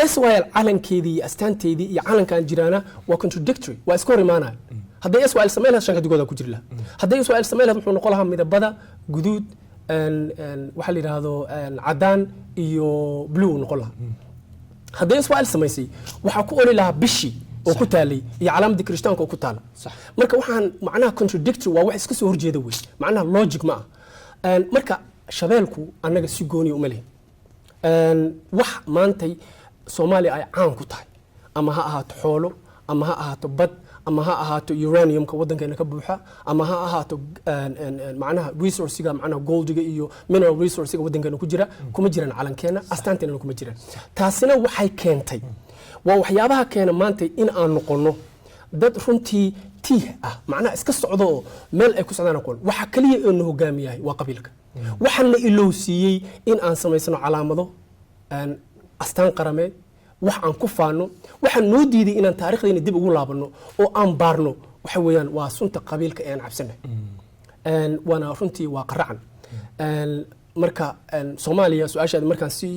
SYL calankeedii astaanteedii iyo calankan jiraana waa contradictory waa iska hor imaanaya hadday SYL sameyn lahayd shanka digooda ku jiri lahaa hadday SYL sameyn lahayd wuxuu noqon lahaa midabada guduud waxa la yiraahdo cadaan iyo blue noqon lahaa hadday SYL samaysay waxa ku oli lahaa bishi oo ku taalay iyo calaamadii Kirishtaanka oo ku taala marka waxaan macnaha contradictory waa wax iska soo horjeeda weey macnaha logic ma ah marka shabeelku anaga si gooni uma leh wax maantay Soomaaliya ay caan ku tahay ama ha ahaato xoolo ama ha ahaato bad ama ha ahaato uraniumka wadankeena ka buuxa ama ha ahaato macnaha resourcega macnaha goldiga iyo mineral resourcega wadankeena ku jira kuma jiraan calankeena astaanteena kuma jiraan taasina waxay keentay waa waxyaabaha keena maanta in aan noqono dad runtii tiih ah macnaha iska socdo oo meel ay ku socdaan aqoon waxa kaliya ee noo hogaamiyahay waa qabiilka waxaan la ilowsiiyey in aan samaysano calaamado astaan qarameed wax aan ku faano waxaan noo diiday inaan taariikhdeena dib ugu laabano oo aan baarno waxa weeyaan waa sunta qabiilka ee aan cabsanahay waana runtii waa qaracan marka Soomaaliya su'aashaada markaan si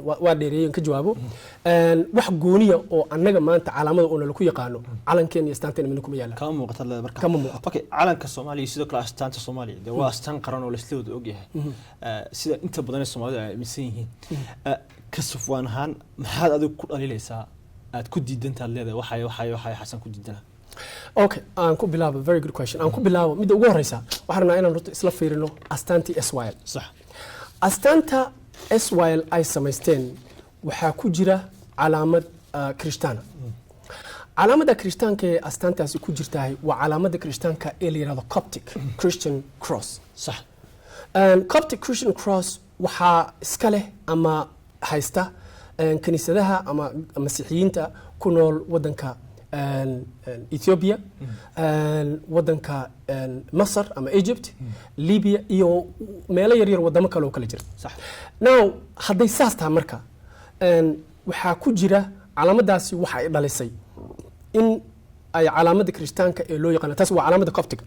waa dheereeyeen ka jawaabo wax gooniya oo annaga maanta calaamada oo lagu yaqaano calankeena iyo astaanteena min kuma yaala kama muuqata marka kama muuqata okay calanka Soomaaliya sidoo kale astaanta Soomaaliya waa astaan qaran oo la isla wada og yahay sida inta badan Soomaalida ay aaminsan yihiin kasufwaan ahaan maxaad adigu ku dhaliilaysaa aad ku diidantaad leedahay waxay xasan ku diidana okay aan ku bilaabo very good question aan ku bilaabo mid ugu horeysa waxaan rabnaa inaan runta isla fiirino astaantii SYL sax astaanta SYL ay samaysteen waxaa ku jira calaamad Kirishtaana calaamada Kirishtaanka ee astaantaasi ku jirtahay waa calaamada Kirishtaanka ee la yiraahdo Coptic Christian Cross sax Coptic Christian Cross waxaa iska leh ama haysta kaniisadaha ama masiixiyiinta ku nool wadanka Ethiopia wadanka Masar ama Egypt Libya iyo meelo yar yar wadamo kale oo kala jira sax now haday saasta marka waxa ku jira calaamadaasi waxa ay dhalisay in ay calaamada Kirishtaanka ee loo yaqaan taas waa calaamada Coptic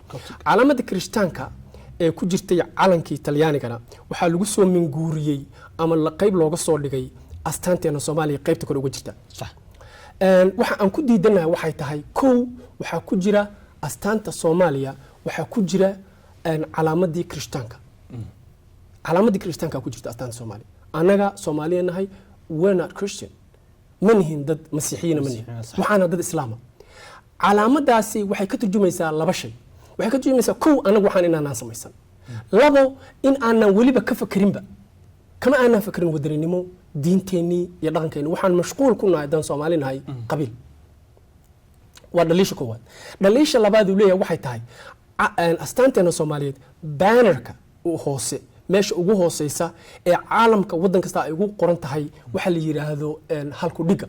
calaamada Kirishtaanka ee ku jirtay calankii Talyaanigana waxa lagu soo minguuriyay ama la qayb looga soo dhigay astaanteena Soomaaliya qaybta kale uga jirta sax waxa aan ku diidanahay waxay tahay kow waxa ku jira astaanta Soomaaliya waxa ku jira calaamadii Kirishtaanka calaamadii Kirishtaanka ku jirta astaanta Soomaaliya anaga Soomaaliyanahay we're not Christian manihin dad masiixiyiin manihin waxaana dad islaama calaamadaasi waxay ka turjumaysaa laba shay waxay ka turjumaysaa kow anagu waxaan inaan samaysan labo in aanan waliba ka fakirinba kama aanan fakirin wadaninimo diinteeni iyo dhaqankeeni waxaan mashquul ku nahay dan Soomaalinahay qabiil waa dhaliisha koowaad dhaliisha labaad uu leeyahay waxay tahay astaanteena Soomaaliyeed bannerka uu hoose meesha ugu hooseysa ee caalamka wadan kasta ay ugu qoran tahay waxa la yiraahdo halku dhiga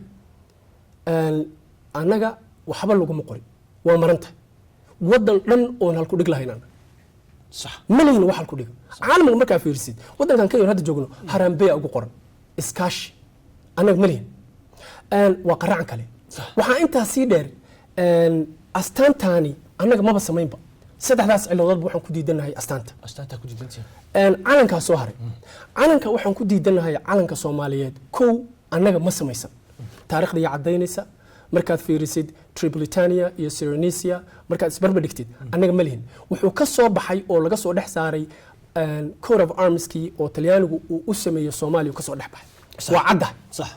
anaga waxba lagu qorin waa maranta wadan dhan oo halku dhig lahaynana صح ملين واحد كله عالم المركز فيرسيد وده كان كير هذا جوجنا هرم بيع أو قرن إسكاش أنا ملين وقرع كله وح أنت سيدر أستان تاني أنا ما بس ما ينبع سد حدث على ضرب وحن كودي دنا هي أستانتا كودي دنتي عالم كسوهري عالم كوحن كودي دنا هي عالم كصوماليات كو أنا ما بس ما يسمع تاريخ دي عدينيسا مركز فيرسيد تريبوليتانيا iyo Syronesia markaas barbadhigtid anaga malihin wuxuu ka soo baxay oo laga soo dhex saaray Coat of Arms-kii oo Talyaanigu uu u sameeyay Soomaaliya ka soo dhex baxay waa cadda صح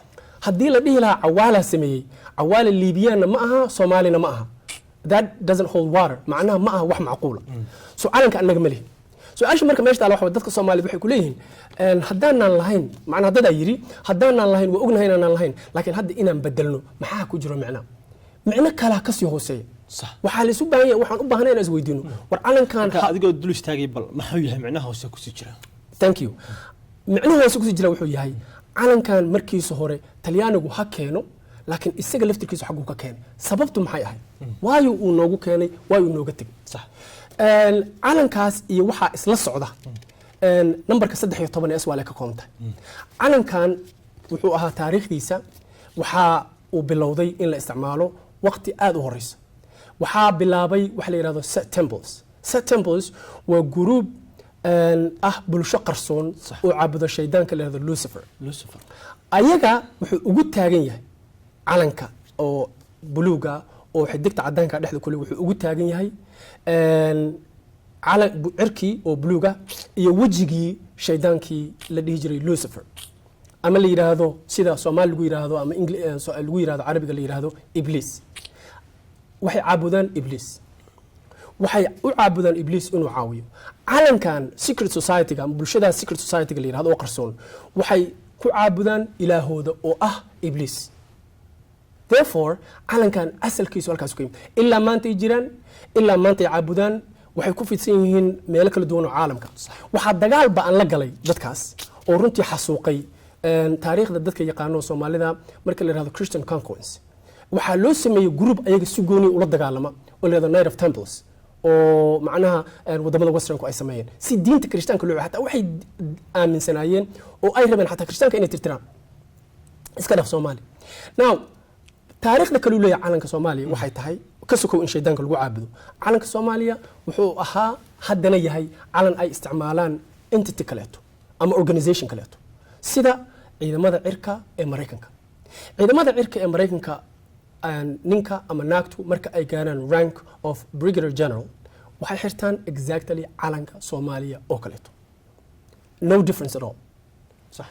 hadii la dhihi lahaa cawaala sameeyay cawaala Liibiyaana ma aha Soomaalina ma aha that doesn't hold water macnaha ma aha wax macquul soo calanka anaga malihin su'aasha marka meesha taala waxa dadka Soomaaliyeed waxay ku leeyihiin haddaanaan lahayn macnaha dad ay yiri haddaanaan lahayn waa ognahay inaan lahayn laakiin hadda inaan bedelno maxaa ku jiro macna kala ka sii hooseeyo صح waxa la isu baahan yahay waxaan u baahanahay inaan is weydiino war calankan adigoo dul istaagay bal maxuu yahay macnaha hoose ku sii jira thank you macnaha hoose ku sii jira wuxuu yahay calankan markiisa hore Talyaanigu ha keeno laakiin isaga laftirkiisa xaq uu ka keenay sababtu maxay ahayd waayo uu noogu keenay waayo uu nooga tagay صح calankaas iyo waxa isla socda numberka 13 ee SWAL ka koobantay calankan wuxuu ahaa taariikhdiisa waxa uu bilowday in la isticmaalo waqti aad u horeysa waxa bilaabay waxa la yiraahdo Set Temples waa group bulsho qarsoon oo caabudo shaydaanka la yiraahdo Lucifer ayaga wuxuu ugu taagan yahay calanka oo buluuga oo xidigta cadaanka dhexda kule wuxuu ugu taagan yahay cirkii oo buluuga iyo wejigii shaydaankii la dhihi jiray Lucifer ama la yiraahdo sida Soomaali lagu yiraahdo ama lagu yiraahdo Carabiga la yiraahdo Iblis waxay caabudaan Iblis waxay u caabudaan Iblis inuu caawiyo calankan secret society ga bulshada secret society ga la yiraahdo oo qarsoon waxay ku caabudaan ilaahooda oo ah Iblis therefore calankan asalkiisu halkaas ku yimid ilaa maanta ay jiraan ilaa maanta ay caabudaan waxay ku fidsan yihiin meelo kala duwan oo caalamka waxa dagaal baan la galay dadkaas oo runtii xasuuqay taariikhda dadka yaqaano Soomaalida marka la yiraahdo Christian Conquest waxa loo sameeyay group ayaga si gooni ula dagaalama oo la yiraahdo Knight of Temples oo macnaha wadamada westernku ay sameeyeen si diinta Kirishtaanka loo xataa waxay aaminsanaayeen oo ay rabeen xataa Kirishtaanka inay tirtiraan iska dhaf Soomaali now taariikhda kale uu leeyahay calanka Soomaaliya waxay tahay ka sokow in shaydaanka lagu caabudo calanka Soomaaliya wuxuu ahaa haddana yahay calan ay isticmaalaan entity kaleeto ama organization kaleeto sida ciidamada cirka ee Mareykanka ciidamada cirka ee Mareykanka ninka ama naagtu marka ay gaaraan rank of brigadier general waxay xirtaan exactly calanka Soomaaliya oo kaleeto no difference at all صح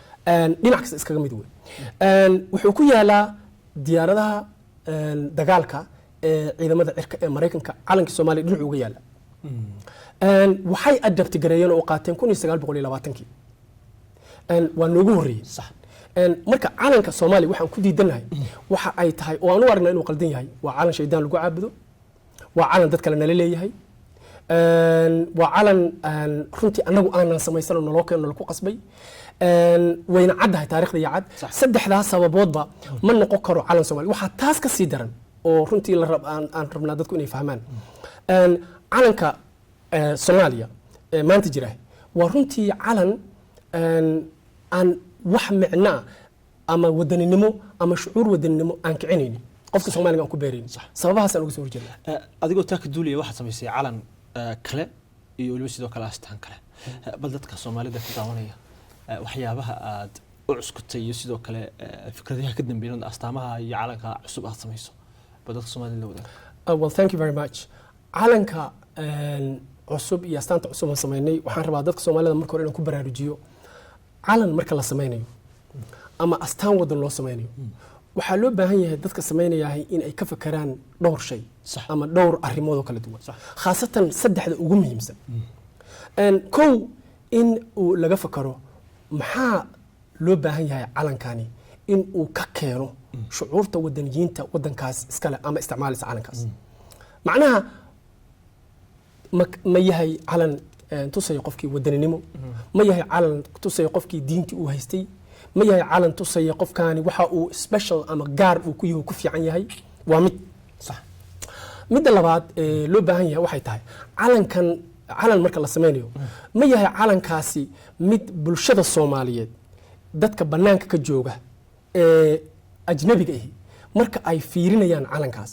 dhinac kasta iskaga mid weey wuxuu ku yaalaa diyaaradaha dagaalka ee ciidamada cirka ee Mareykanka calanka Soomaaliya dhinac uga yaala waxay adapt gareeyeen oo qaateen 1920kii waa noogu horeeyay صح marka calanka Soomaaliya waxaan ku diidanahay waxa ay tahay oo aan u aragnaa inuu qaldan yahay waa calan shaydaan lagu caabudo waa calan dad kale nala leeyahay waa calan runtii anagu aanan samaysan oo naloo keeno ku qasbay wayna caddahay taariikhda iyo cad saddexdaas sababoodba ma noqon karo calan Soomaaliya waxa taas ka sii daran oo runtii la aan rabnaa dadku inay fahmaan calanka Soomaaliya maanta jira waa runtii calan aan wax macna ama wadaninimo ama shucuur wadaninimo aan kicinayni qofka Soomaaliga aan ku beerayni sababahaas aan uga soo horjeednaa adigoo taa ka duulaya waxa samaysay calan kale iyo waliba sidoo kale astaan kale bal dadka Soomaalida ku daawanaya waxyaabaha aad u cuskutay iyo sidoo kale fikradaha ka dambeeyay astaamaha iyo calanka cusub aad samayso bal dadka Soomaalida wada well thank you very much calanka cusub iyo astaanta cusub aan samaynay waxaan rabaa dadka Soomaalida marka hore inaan ku baraarujiyo calan marka la sameynayo ama astaan wadan loo sameynayo waxa loo baahan yahay dadka sameynayahay in ay ka fakaraan dhowr shay ama dhowr arrimood oo kala duwan khaasatan saddexda ugu muhiimsan kow in uu laga fakaro maxaa loo baahan yahay calankani in uu ka keeno shucuurta wadaniyiinta wadankaas iskale ama isticmaalisa calankaas macnaha ma yahay calan tusay qofkii wadaninimo ma yahay calan tusay qofkii diintii uu haystay ma yahay calan tusay qofkaani waxa uu special ama gaar uu ku yahay ku fiican yahay waa mid sax mid labaad loo baahan yahay waxay tahay calan marka la sameynayo ma yahay calankaasi mid bulshada Soomaaliyeed dadka banaanka ka jooga ee ajnabiga ah marka ay fiirinayaan calankaas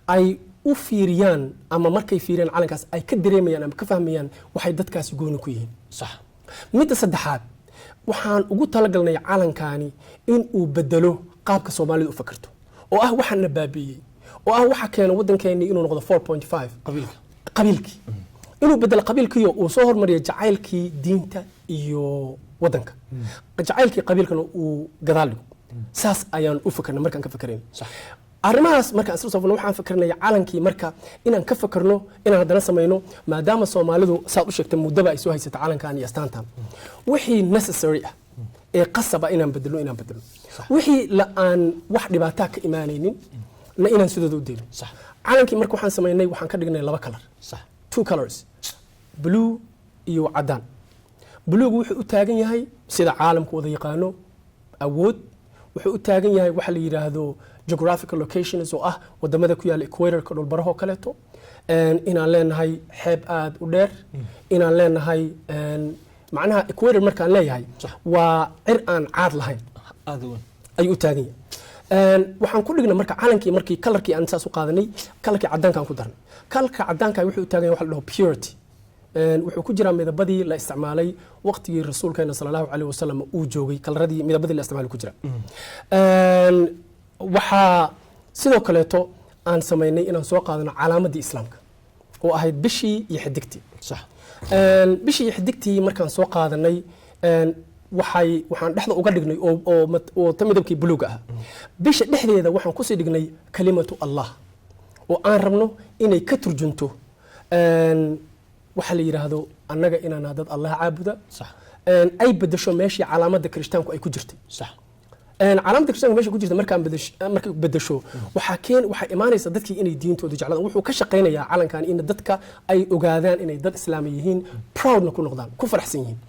ay u fiiriyaan ama markay fiiriyaan calankaas ay ka dareemayaan ama ka fahmayaan waxay dadkaasi gooni ku yihiin sax mid saddexaad waxaan ugu talagalnay calankani in uu bedelo qaabka Soomaalidu u fakarto oo ah waxaan la baabiyay oo ah waxa keena wadankeeni inuu noqdo 4.5 qabiilkii inuu bedelo qabiilkii oo soo hormariyo jacaylkii diinta iyo wadanka jacaylkii qabiilkana uu gadaal dhigo saas ayaan u fakarnay markaan ka fakareen sax arrimahaas markaan isla soo waxaan fakarnay calankii marka inaan ka fakarno inaan hadana sameeyno maadaama Soomaalidu saad u sheegtay muddaba ay soo haysata calankan iyo astaantan wixii necessary ah ee qasaba inaan bedelo wixii la aan wax dhibaato ka imaanaynin na inaan sidoo u deelo sax calankii marka waxaan sameeynay waxaan ka dhignay laba color sax two colors blue iyo cadaan blue wuxuu u taagan yahay sida caalamku wada yaqaano awood wuxuu u taagan yahay waxa la yiraahdo geographical locations oo ah wadamada ku yaala equator-ka dhul baraha kaleeto inaan leenahay xeeb aad u dheer inaan leenahay macnaha equator markaan leeyahay waa cir aan caad lahayn aad weyn ay u taagan yahay waxaan ku dhignay marka calankii markii colorkii aan saas u qaadanay colorkii cadaanka aan ku darnay colorka cadaanka wuxuu u taagan yahay waxa la dhaho purity wuxuu ku jiraa midabadii la isticmaalay waqtigii rasuulkeena sallallahu alayhi wasallam uu joogay kalaradii midabadii la isticmaalay ku jira waxaa sidoo kaleeto aan samaynay inaan soo qaadano calaamadii islaamka oo ahayd bishii iyo xidigtii sax bishii iyo xidigtii markaan soo qaadanay waxaan dhexda uga dhignay oo ta midabkii buluuga ah bisha dhexdeeda waxaan kusii dhignay kalimatu allah oo aan rabno inay ka turjunto waxa la yiraahdo annaga inaan dad allah caabuda sax ay bedesho meeshii calaamadda kirishtaanku ay ku jirtay sax calaamadda kirishtaanku meesha ku jirta markay bedesho waxaa imaanaysa dadkii inay diintooda jeclaan wuxuu ka shaqaynayaa calankan in dadka ay ogaadaan inay dad islaami yihiin proudna ku noqdaan ku faraxsan yihiin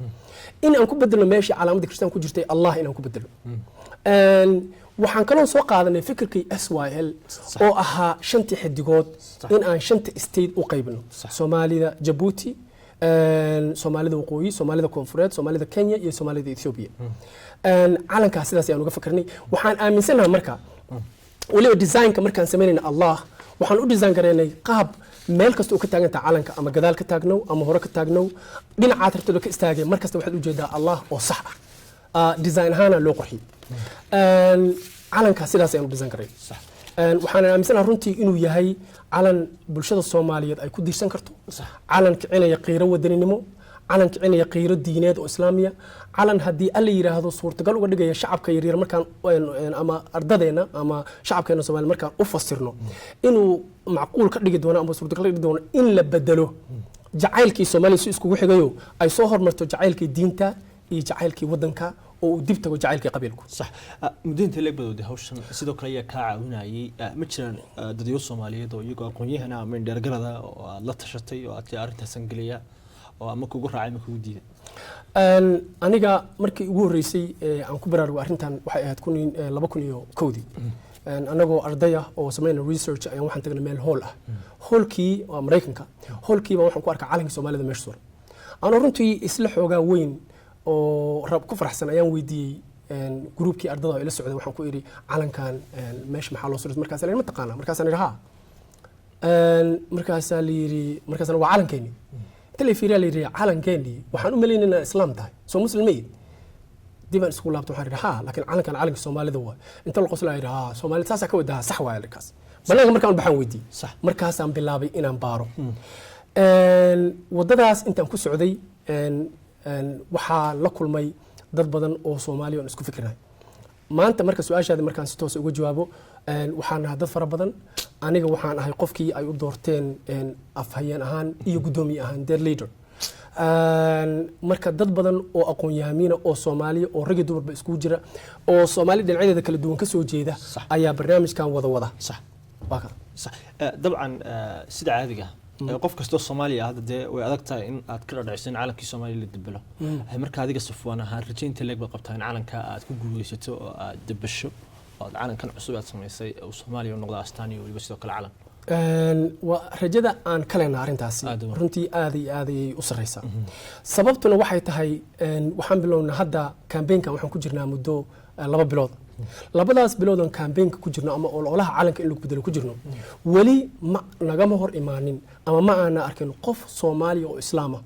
in aan ku bedelno meeshii calaamadda kirishtaanku ku jirtay allah inaan ku bedelo waxaan kaloo soo qaadanay fikirkii SYL oo ahaa shantii xidigood in aan shanta state u qaybino Soomaalida Djibouti Soomaalida waqooyi Soomaalida koonfureed Soomaalida Kenya iyo Soomaalida Ethiopia calankaas sidaas ayaan uga fikirnay waxaan aaminsanahay marka waliba designka markaan sameynayna allah waxaan u design gareynay qaab meel kasta oo ka taagan tahay calanka ama gadaal ka taagnow ama hore ka taagnow dhinacaad rabto ka istaagay markasta waxaad u jeedaa allah oo sax ah design ahaana loo qurxiyay calankaas sidaas ayaan u design garay waxaan aaminsanahay runtii inuu yahay calan bulshada Soomaaliyeed ay ku diirsan karto calan kicinaya qiiro wadaninimo calan kicinaya qiiro diineed oo islaamiya calan haddii alla yiraahdo suurtagal uga dhigaya shacabka yaryar markaan ama ardadeena ama shacabkeena Soomaaliyeed markaan u fasirno inuu macquul ka dhigi doono ama suurtagal ka dhigi doono in la bedelo jacaylkii Soomaaliya si iskugu xigayo ay soo hormarto jacaylkii diinta iyo jacaylkii wadanka oo dib tago jacaylkii qabiilku sax mudinta leeg badowday hawshan sidoo kale ayaa ka caawinayay ma jiraan dadyo Soomaaliyeed oo iyagoo aqoon-yahana ama indheergarada oo aad la tashatay oo aad arrintaas angaliya oo ama kugu raacay ama kugu diiday aniga markii ugu horeysay aan ku baraarugo arrintan waxay ahayd 2001 anagoo ardaya oo sameeyna research ayaan waxaan tagnay meel hall ah hallkii waa Mareykanka hallkii waxaan ku arkay calanka Soomaalida meesha suran ana runtii isla xoogaa weyn oo rab ku faraxsan ayaan weydiiyay groupkii ardada ila socday waxaan ku iri calankan meesha maxaa loo suray markaas ma taqaana markaas aan iraha markaas la yiri markaas waa calankeeni telefiiriya la yiri calankeeni waxaan u maleynaa islaam tahay soo muslimay diban isku laabto waxaan iraha laakiin calankan calanka Soomaalida waa inta la qoslaa iraha Soomaalida saasa ka wadaa sax waa markaas banaanka markaan baxaan weydiiyay sax markaas aan bilaabay inaan baaro wadadaas intaan ku socday waxaa la kulmay dad badan oo Soomaaliya oo isku fikirnay maanta marka su'aashaada markaan si toos uga jawaabo waxaan ahaa dad fara badan aniga waxaan ahay qofkii ay u doorteen afhayeen ahaan iyo gudoomiye ahaan their leader marka dad badan oo aqoon-yahamiina oo Soomaaliya oo rag iyo dumarba isku jira oo Soomaaliya dhinacyada kala duwan ka soo jeeda ayaa barnaamijkan wada sax dabcan sida caadiga qof kastoo Soomaaliya ah hadda way adag tahay in aad ka dhacaysan calankii Soomaaliya la dibalo marka adiga Safwaan ahaan rajaynta leeg ba qabtaa in calanka aad ku guuleysato oo aad dibasho oo calankan cusub aad sameysay oo Soomaaliya u noqdo astaan iyo waliba sidoo kale calan waa rajada aan kaleena arintaasi runtii aad iyo aad ay u sareysaa sababtuna waxay tahay waxaan bilownaa hadda campaign-kan waxaan ku jirnaa muddo 2 bilood labadaas biloodan campaign-ka ku jirno ama ololaha calanka in lagu bedelo ku jirno wali ma nagama hor imaanin ama ma aana arkin qof Soomaaliya oo islaama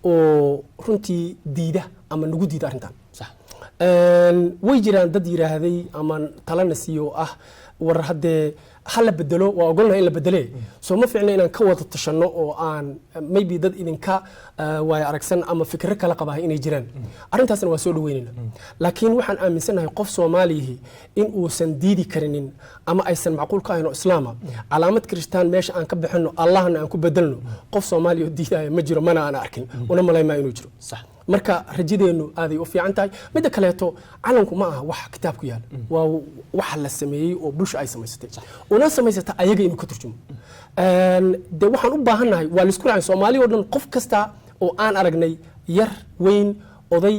oo runtii diida ama nagu diida arrintan way jiraan dad yiraahday ama talana siiyo ah war haddee hala bedelo waa ogolnahay in la bedelee soo ma fiicna inaan ka wada tashano oo aan maybe dad idinka way aragsan ama fikir kala qabahay inay jiraan arrintaasna waa soo dhaweynayna laakiin waxaan aaminsanahay qof Soomaaliyeed in uusan diidi karinin ama aysan macquul ka ahayn oo islaama calaamad kristaan meesha aan ka bixino allahna aan ku bedelno qof Soomaaliyeed diidaya ma jiro mana aan arkin una malayma inuu jiro sax marka rajadeenu aaday u fiican tahay mid kaleeto calanku ma aha wax kitaab ku yaal waa wax la sameeyay oo bulsho ay samaysatay una samaysata ayaga inuu ka turjumo de waxaan u baahanahay waa la isku raacay Soomaaliya oo dhan qof kasta oo aan aragnay yar weyn oday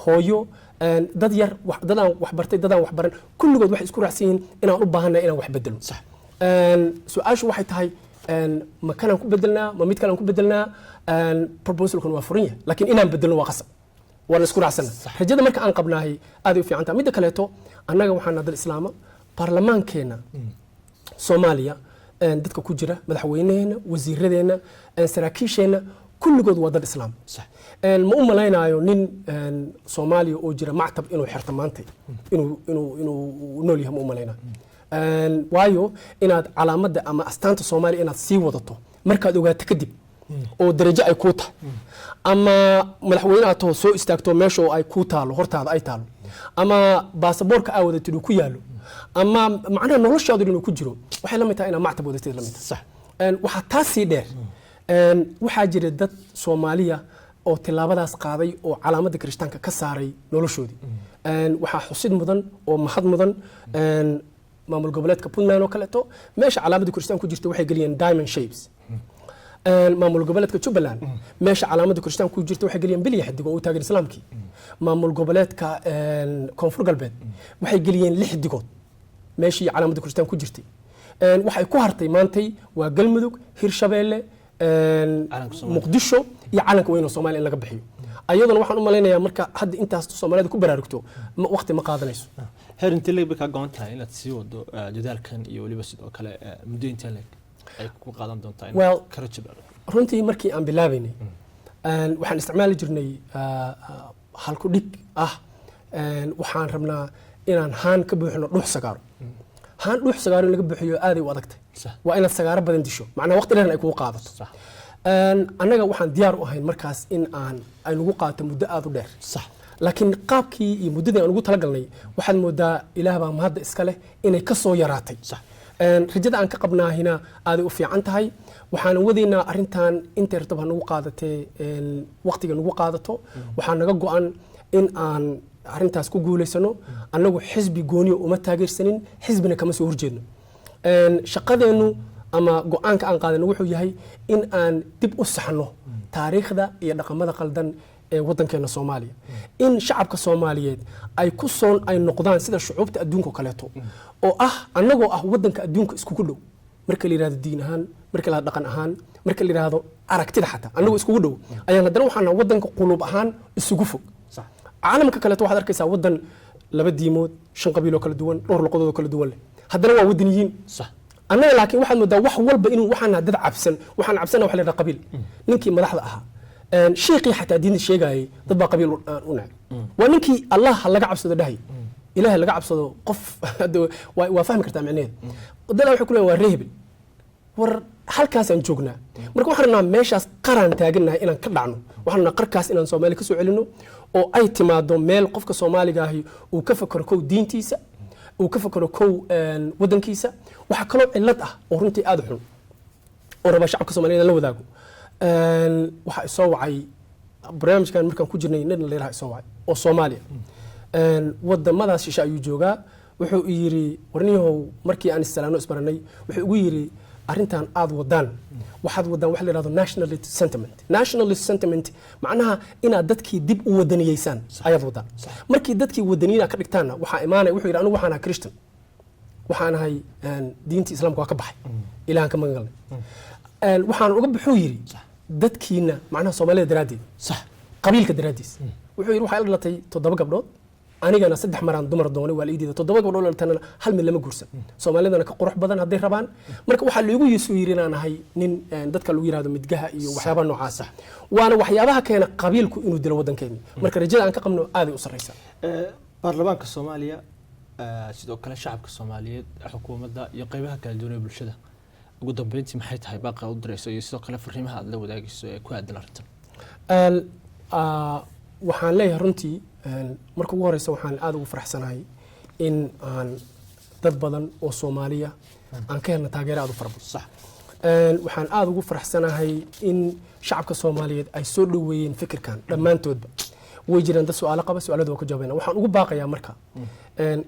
hooyo dad yar dadaan wax bartay dadaan wax baran kulligood waxay isku raacsan yihiin inaan u baahanahay inaan wax bedelo sax su'aashu waxay tahay ma kanaan ku bedelnaa ma mid kalaan ku bedelnaa proposalkan waa furan yahay laakiin inaan bedelno waa qasab waan isku raacsana rajada marka aan qabnaahay aad u fiican tahay mid kaleeto annaga waxaan dad islaama baarlamaankeena Soomaaliya dadka ku jira madaxweynaheena wasiiradeena saraakiisheena kulligood waa dad islaam صح ma u malaynayo nin Soomaaliya oo jira mactab inuu xirto maantay inuu nool yahay ma u malaynayo waayo inaad calaamadda ama astaanta Soomaaliya inaad sii wadato markaad ogaato kadib oo darajo ay ku tahay ama madaxweynaha too soo istaagto meesha oo ay ku taalo hortaada ay taalo ama baasaboorka aad wadatid ku yaalo ama macnaha noloshaadu inuu ku jiro waxay la mid tahay inaad mactab wadatid la mid صح waxa taasi dheer waxaa jira dad Soomaaliya oo tilaabadaas qaaday oo calaamadda Kirishtaanka ka saaray noloshoodii waxaa xusid mudan oo mahad mudan maamul goboleedka Puntland oo kaleeto meesha calaamadda Kirishtaan ku jirta waxay galiyeen diamond shapes maamul goboleedka Jubbaland meesha calaamadda Kirishtaan ku jirta waxay galiyeen bilya xidig oo u taagan islaamkii maamul goboleedka Koonfur Galbeed waxay galiyeen 6 xidigood meeshii calaamadda Kirishtaan ku jirtay waxay ku hartay maantay waa Galmudug Hirshabeelle Muqdisho iyo calanka weyn oo Soomaaliya in laga bixiyo ayaduna waxaan u malaynayaa marka hadda intaas Soomaalida ku baraarugto waqti ma qaadanayso heer intee leeg ka go'an tahay inaad sii wado dadaalkan iyo waliba sidoo kale muddo intee leeg ay ku qaadan doontaa in kala jabal runtii markii aan bilaabaynay waxaan isticmaali jirnay hal ku dhig waxaan rabnaa inaan haan ka buuxino dhuux sagaaro haan dhuux sagaaro laga buuxiyo aad ay u adagtay waa inaad sagaaro badan disho macnaha waqti dheer ay kugu qaadato annaga waxaan diyaar u ahayn markaas in ay nagu qaato muddo aad u dheer صح laakiin qaabkii iyo muddadii aan ugu talagalnay waxaad moodaa ilaah baa mahadda iska leh inay ka soo yaraatay صح rajada aan ka qabnaahina aaday u fiican tahay waxaan wadaynaa arintan inta rabto ha nagu qaadatee waqtiga nagu qaadato waxaa naga go'an in aan arintaas ku guuleysano annagu xisbi gooniyo uma taageersanin xisbina kama soo horjeedno shaqadeenu ama go'aanka aan qaadano wuxuu yahay in aan dib u saxno taariikhda iyo dhaqamada qaldan ee wadankeena Soomaaliya in shacabka Soomaaliyeed ay noqdaan sida shucuubta adduunka kaleeto oo annagoo wadanka adduunka isku dhow marka la yiraahdo diin ahaan marka la dhaqan ahaan marka la yiraahdo aragtida xataa annagoo isku dhow ayaan haddana waxaan wadanka qulub ahaan isugu fog صح caalamka kaleeto waxaad arkaysaa wadan laba diimood 5 qabiilo kala duwan dhowr luqadood kala duwan leh haddana waa wadaniyiin صح annaga laakiin waxaad moodaa wax walba inuu waxaan dad cabsan waxaan cabsana waxa la yiraahdaa qabiil ninkii madaxda ahaa sheekii xataa diinta sheegayay dad baa qabiil u nacay waa ninkii Allah laga cabsado dhahay ilaahay laga cabsado qof waa fahmi kartaa macnaheedu dad waxay ku leeyihiin waa reebil war halkaas aan joognaa marka waxaan rabnaa meeshaas qaran taaganahay inaan ka dhacno waxaan rabnaa qarkaas inaan Soomaali ka soo celino oo ay timaado meel qofka Soomaaliga ahi uu ka fakaro kow diintiisa uu ka fakaro kow wadankiisa waxa kaloo cilad oo runtii aad u xun oo raba shacabka Soomaaliyeed la wadaago waxa soo wacay barnaamijkan markaan ku jirnay nin la yiraahdo soo wacay oo Soomaaliya wadamadaas shisha ayuu joogaa wuxuu yiri warniyow markii aan islaano isbaranay wuxuu ugu yiri arintan aad wadaan waxaad wadaan wax la yiraahdo nationalist sentiment macnaha inaad dadkii dib u wadaniyeysan ayaad wadaan markii dadkii wadaniina ka dhigtaana waxa iimaanay wuxuu yiri anigu waxaan Christian waxaan ahay diinta islaamka waa ka baxay ilaahan ka magan galnay waxaan uga baxuu yiri dadkiina macnaha Soomaaliyeed daraadeed صح qabiilka daraadiis wuxuu yiri waxa la dhalatay 7 gabdhood anigana 3 maraan dumar doonay waa la iidiida 7 gabdhood la tanana hal mid lama guursan Soomaalidana ka qurux badan haday rabaan marka waxa lagu yeesoo yiri inaan ahay nin dadka lagu yiraahdo midgaha iyo waxyaabaha noocaas ah waana waxyaabaha keena qabiilku inuu dilo wadankeena marka rajada aan ka qabno aad ay u sareysaa baarlamaanka Soomaaliya sidoo kale shacabka Soomaaliyeed xukuumadda iyo qaybaha kala duwan ee bulshada ugu dambeyntii maxay tahay baaqa u dirayso iyo sidoo kale fariimaha aad la wadaagayso ee ku aadan arrintan waxaan leeyahay runtii marka ugu horeysa waxaan aad ugu faraxsanahay in aan dad badan oo Soomaaliya aan ka helna taageero aad u fara badan صح waxaan aad ugu faraxsanahay in shacabka Soomaaliyeed ay soo dhaweeyeen fikirkan dhamaantoodba way jiraan dad su'aalo qaba su'aalada waa ka jawaabayna waxaan ugu baaqayaa marka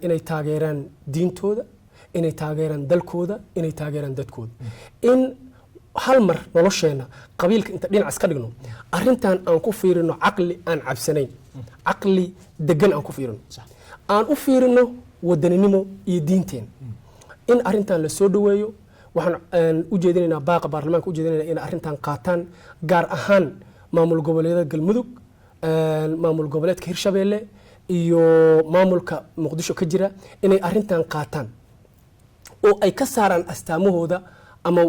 inay taageeraan diintooda inay taageeraan dalkooda inay taageeraan dadkooda in hal mar nolosheena qabiilka inta dhinac iska dhigno arintan aan ku fiirino aqli aan cabsanayn aqli degan aan ku fiirino aan u fiirino wadaninimo iyo diinteen in arintan la soo dhaweeyo waxaan u jeedinaynaa baaqa baarlamaanka u jeedinaynaa in arintan qaataan gaar ahaan maamul goboleedyada Galmudug maamul goboleedka Hirshabeelle iyo maamulka Muqdisho ka jira inay arintan qaataan oo ay ka saaraan astaamahooda ama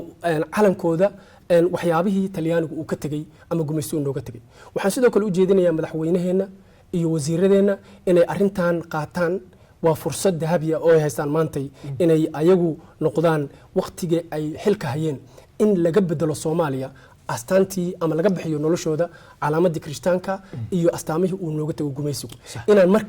calankooda waxyaabihii talyaanigu uu ka tegey ama gumaystuhu nooga tegey waxaan sidoo kale u jeedinayaa madaxweynaheenna iyo wasiiradeenna inay arrintan qaataan waa fursad dahabiya oo ay haystaan maantay inay ayagu noqdaan waqtigii ay xilka hayeen in laga bedelo Soomaaliya astaantii ama laga bixiyo noloshooda calaamadii Kirishtaanka iyo astaamihii uu nooga tago gumaysigu inaan